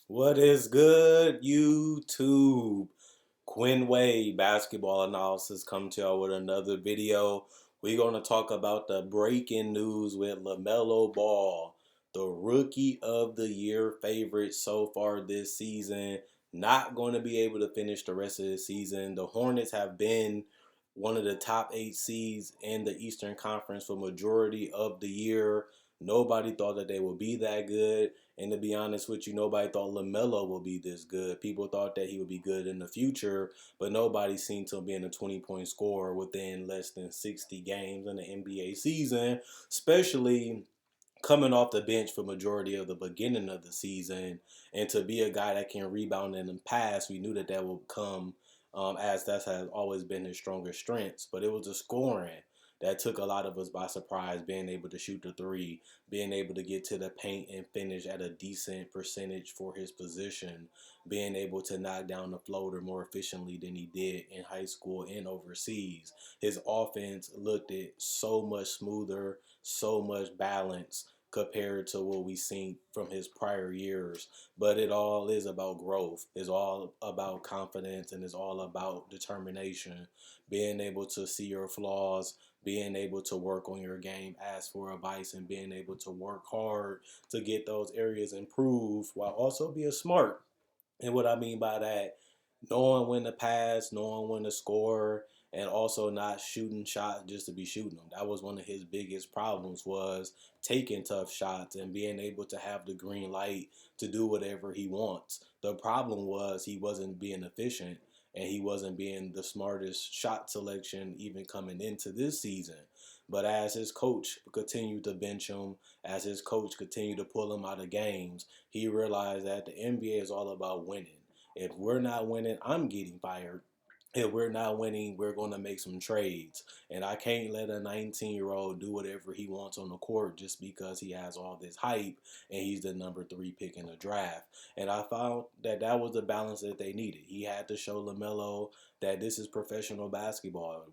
What is good, YouTube? Quinn Wade basketball analysis come to y'all with another video. We're going to talk about the breaking news with Lamelo Ball, the rookie of the year favorite so far this season. Not going to be able to finish the rest of the season. The Hornets have been one of the top 8 seeds in the Eastern Conference for majority of the year. Nobody thought that they would be that good. And to be honest with you, nobody thought LaMelo would be this good. People thought that he would be good in the future, but nobody seen him being a 20-point scorer within less than 60 games in the NBA season, especially coming off the bench for majority of the beginning of the season. And to be a guy that can rebound in the past, we knew that that would come, as that has always been his strongest strengths. But it was the scoring that took a lot of us by surprise, being able to shoot the three, being able to get to the paint and finish at a decent percentage for his position, being able to knock down the floater more efficiently than he did in high school and overseas. His offense looked it so much smoother, so much balance compared to what we've seen from his prior years. But it all is about growth. It's all about confidence, and it's all about determination. Being able to see your flaws, being able to work on your game, ask for advice, and being able to work hard to get those areas improved while also being smart. And what I mean by that, knowing when to pass, knowing when to score, and also not shooting shots just to be shooting them. That was one of his biggest problems, was taking tough shots and being able to have the green light to do whatever he wants. The problem was he wasn't being efficient, and he wasn't being the smartest shot selection even coming into this season. But as his coach continued to bench him, as his coach continued to pull him out of games, he realized that the NBA is all about winning. If we're not winning, I'm getting fired. If we're not winning, we're going to make some trades. And I can't let a 19-year-old do whatever he wants on the court just because he has all this hype and he's the number 3 pick in the draft. And I found that that was the balance that they needed. He had to show LaMelo that this is professional basketball.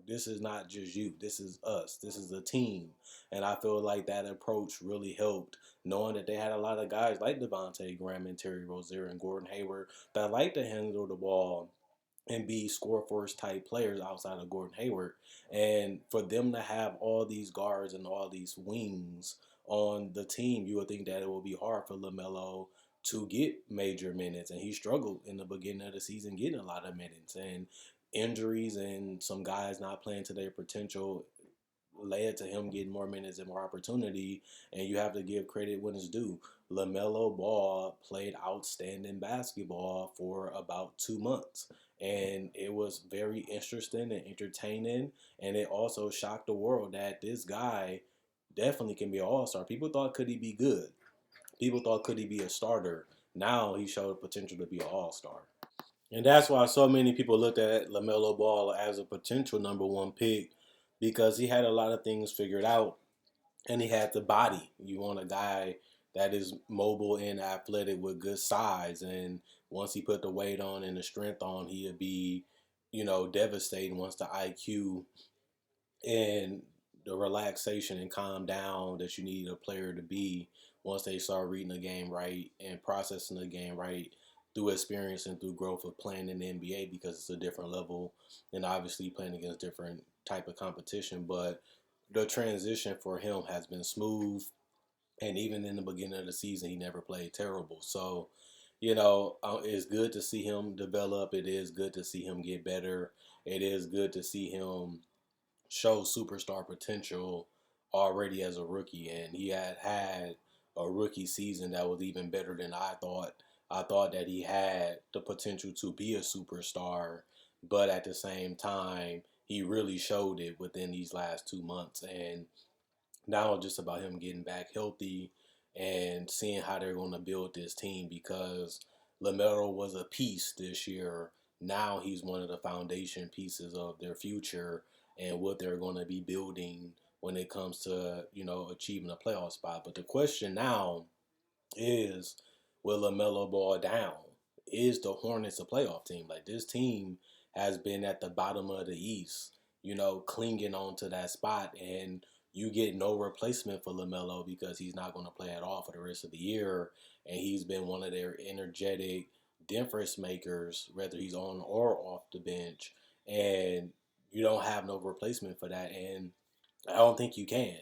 This is not just you. This is us. This is a team. And I feel like that approach really helped, knowing that they had a lot of guys like Devontae Graham and Terry Rozier and Gordon Hayward that like to handle the ball and be score first type players outside of Gordon Hayward. And for them to have all these guards and all these wings on the team, you would think that it would be hard for LaMelo to get major minutes. And he struggled in the beginning of the season getting a lot of minutes. And injuries and some guys not playing to their potential led to him getting more minutes and more opportunity. And you have to give credit when it's due. LaMelo Ball played outstanding basketball for about 2 months. And it was very interesting and entertaining. And it also shocked the world that this guy definitely can be an all-star. People thought, could he be good? People thought, could he be a starter? Now he showed potential to be an all-star. And that's why so many people looked at LaMelo Ball as a potential number 1 pick, because he had a lot of things figured out and he had the body. You want a guy that is mobile and athletic with good size. And once he put the weight on and the strength on, he'd be, devastating once the IQ and the relaxation and calm down that you need a player to be once they start reading the game right and processing the game right through experience and through growth of playing in the NBA, because it's a different level and obviously playing against different type of competition. But the transition for him has been smooth, and even in the beginning of the season, he never played terrible. So, it's good to see him develop. It is good to see him get better. It is good to see him show superstar potential already as a rookie, and he had a rookie season that was even better than I thought. I thought that he had the potential to be a superstar, but at the same time, he really showed it within these last 2 months. And now it's just about him getting back healthy and seeing how they're going to build this team, because LaMelo was a piece this year. Now he's one of the foundation pieces of their future and what they're going to be building when it comes to, achieving a playoff spot. But the question now is, will LaMelo Ball down? Is the Hornets a playoff team? Like, this team has been at the bottom of the East, clinging on to that spot, and you get no replacement for LaMelo because he's not going to play at all for the rest of the year. and he's been one of their energetic difference makers, whether he's on or off the bench. And you don't have no replacement for that. And I don't think you can.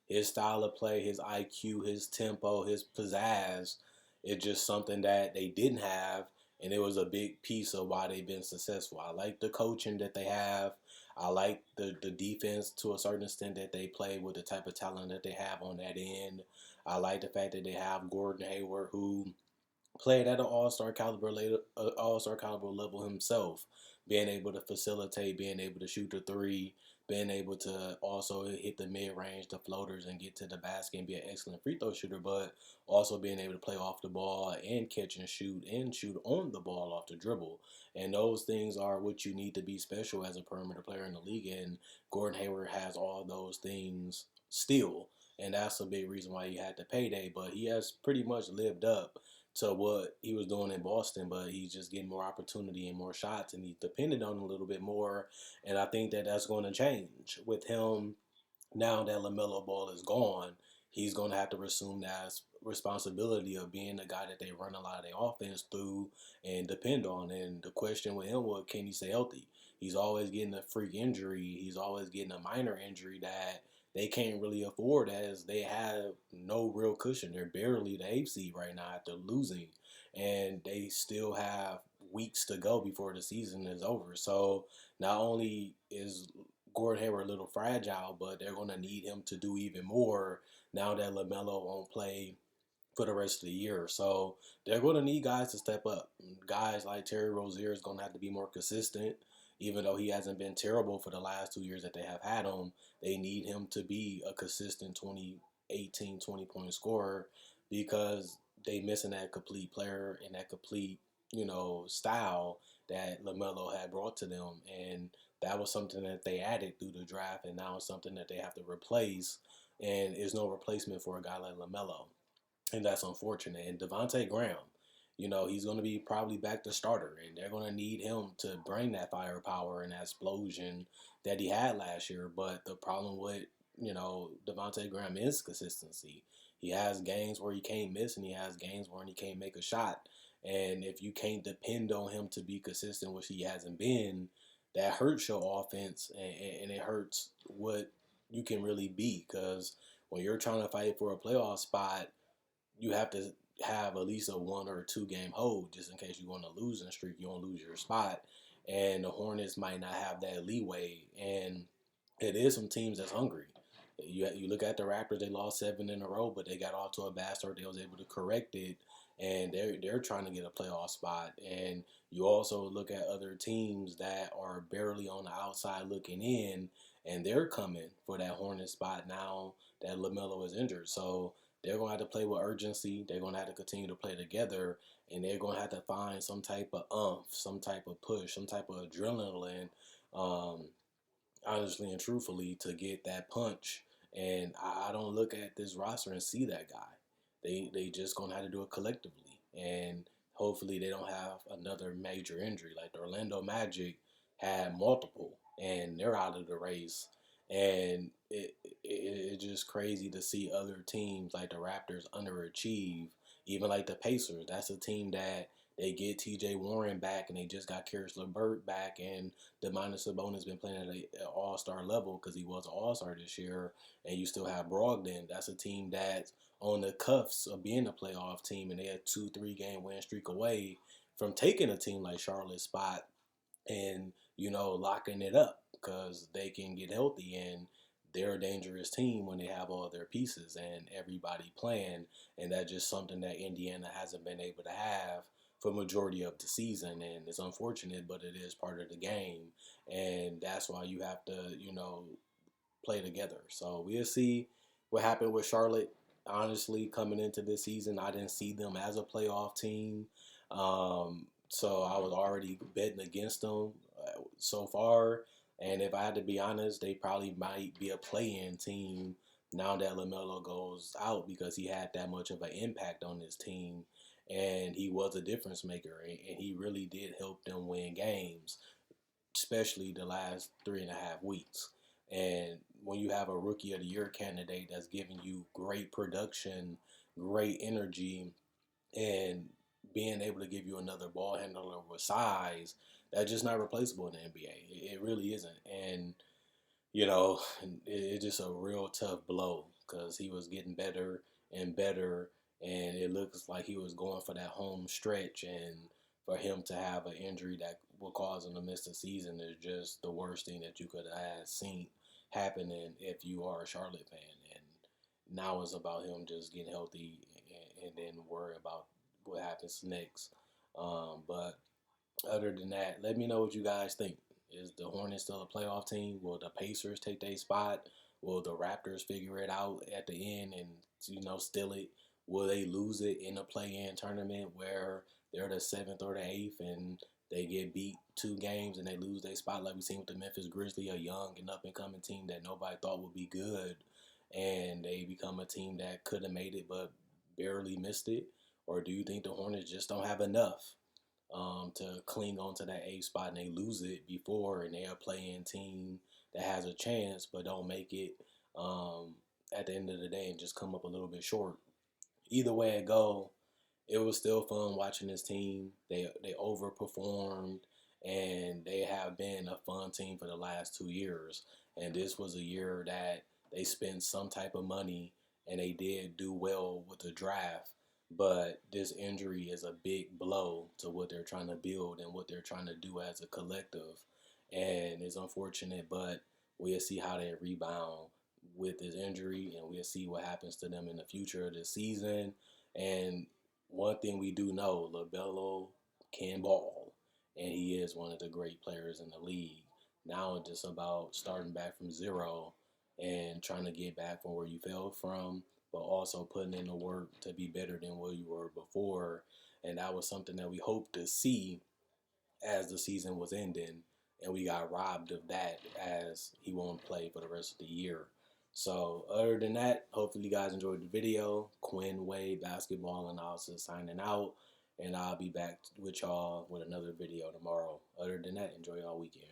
His style of play, his IQ, his tempo, his pizzazz, it's just something that they didn't have, and it was a big piece of why they've been successful. I like the coaching that they have. I like the defense to a certain extent that they play with the type of talent that they have on that end. I like the fact that they have Gordon Hayward, who played at an all star caliber level himself, being able to facilitate, being able to shoot the three, being able to also hit the mid range, the floaters, and get to the basket and be an excellent free throw shooter, but also being able to play off the ball and catch and shoot on the ball off the dribble. And those things are what you need to be special as a perimeter player in the league. And Gordon Hayward has all those things still. And that's a big reason why he had the payday. But he has pretty much lived up to what he was doing in Boston, but he's just getting more opportunity and more shots, and he's dependent on a little bit more. And I think that that's going to change with him now that LaMelo Ball is gone. He's going to have to assume that responsibility of being the guy that they run a lot of their offense through and depend on. And the question with him was, can he stay healthy? He's always getting a freak injury. He's always getting a minor injury that they can't really afford, as they have no real cushion. They're barely the 8th seed right now after losing, and they still have weeks to go before the season is over. So not only is Gordon Hayward a little fragile, but they're going to need him to do even more now that LaMelo won't play for the rest of the year. So they're going to need guys to step up. Guys like Terry Rozier is going to have to be more consistent. Even though he hasn't been terrible for the last 2 years that they have had him, they need him to be a consistent 20 point scorer, because they missing that complete player and that complete, style that LaMelo had brought to them. And that was something that they added through the draft, and now it's something that they have to replace. And there's no replacement for a guy like LaMelo, and that's unfortunate. And Devontae Graham, he's going to be probably back to starter, and they're going to need him to bring that firepower and that explosion that he had last year. But the problem with Devontae Graham is consistency. He has games where he can't miss, and he has games where he can't make a shot. And if you can't depend on him to be consistent, which he hasn't been, that hurts your offense, and it hurts what you can really be. Because when you're trying to fight for a playoff spot, you have to have at least a 1 or 2 game hold, just in case you're going to lose in a streak, you don't lose your spot. And the Hornets might not have that leeway. And it is some teams that's hungry. You look at the Raptors; they lost 7 in a row, but they got off to a bad start. They was able to correct it, and they're trying to get a playoff spot. And you also look at other teams that are barely on the outside looking in, and they're coming for that Hornet spot now that LaMelo is injured. So they're going to have to play with urgency. They're going to have to continue to play together, and they're going to have to find some type of some type of push, some type of adrenaline, um, honestly and truthfully, to get that punch. And I don't look at this roster and see that guy. They just going to have to do it collectively, and hopefully they don't have another major injury like the Orlando Magic had multiple, and they're out of the race. And it's just crazy to see other teams like the Raptors underachieve, even like the Pacers. That's a team that they get T.J. Warren back, and they just got Karis LeVert back, and Domantas Sabonis been playing at an all-star level because he was an all-star this year. And you still have Brogdon. That's a team that's on the cuffs of being a playoff team, and they had 2-3 game win streak away from taking a team like Charlotte's spot and locking it up, because they can get healthy, and they're a dangerous team when they have all their pieces and everybody playing. And that's just something that Indiana hasn't been able to have for majority of the season. And it's unfortunate, but it is part of the game, and that's why you have to play together. So we'll see what happened with Charlotte. Honestly, coming into this season, I didn't see them as a playoff team. So I was already betting against them so far. And if I had to be honest, they probably might be a play-in team now that LaMelo goes out, because he had that much of an impact on this team, and he was a difference maker, and he really did help them win games, especially the last 3.5 weeks. And when you have a Rookie of the Year candidate that's giving you great production, great energy, and being able to give you another ball handler with size that's just not replaceable in the NBA. It really isn't. And you know, it's just a real tough blow because he was getting better and better, and it looks like he was going for that home stretch. And for him to have an injury that will cause him to miss the season is just the worst thing that you could have seen happening if you are a Charlotte fan. And now it's about him just getting healthy and then worry about what happens next. But other than that, let me know what you guys think. Is the Hornets still a playoff team? Will the Pacers take their spot? Will the Raptors figure it out at the end and steal it? Will they lose it in a play-in tournament where they're the seventh or the eighth and they get beat 2 games and they lose their spot like we seen with the Memphis Grizzlies, a young and up and coming team that nobody thought would be good, and they become a team that could have made it but barely missed it? Or do you think the Hornets just don't have enough to cling on to that A spot and they lose it before and they're a play-in team that has a chance but don't make it at the end of the day and just come up a little bit short? Either way it go, it was still fun watching this team. They overperformed and they have been a fun team for the last 2 years. And this was a year that they spent some type of money and they did do well with the draft. But this injury is a big blow to what they're trying to build and what they're trying to do as a collective. And it's unfortunate, but we'll see how they rebound with this injury and we'll see what happens to them in the future of the season. And one thing we do know, Lamelo can ball, and he is one of the great players in the league. Now it's just about starting back from zero and trying to get back from where you fell from, but also putting in the work to be better than what you were before. And that was something that we hoped to see as the season was ending, and we got robbed of that as he won't play for the rest of the year. So other than that, hopefully you guys enjoyed the video. Quinn Wade Basketball Analysis signing out, and I'll be back with y'all with another video tomorrow. Other than that, enjoy y'all weekend.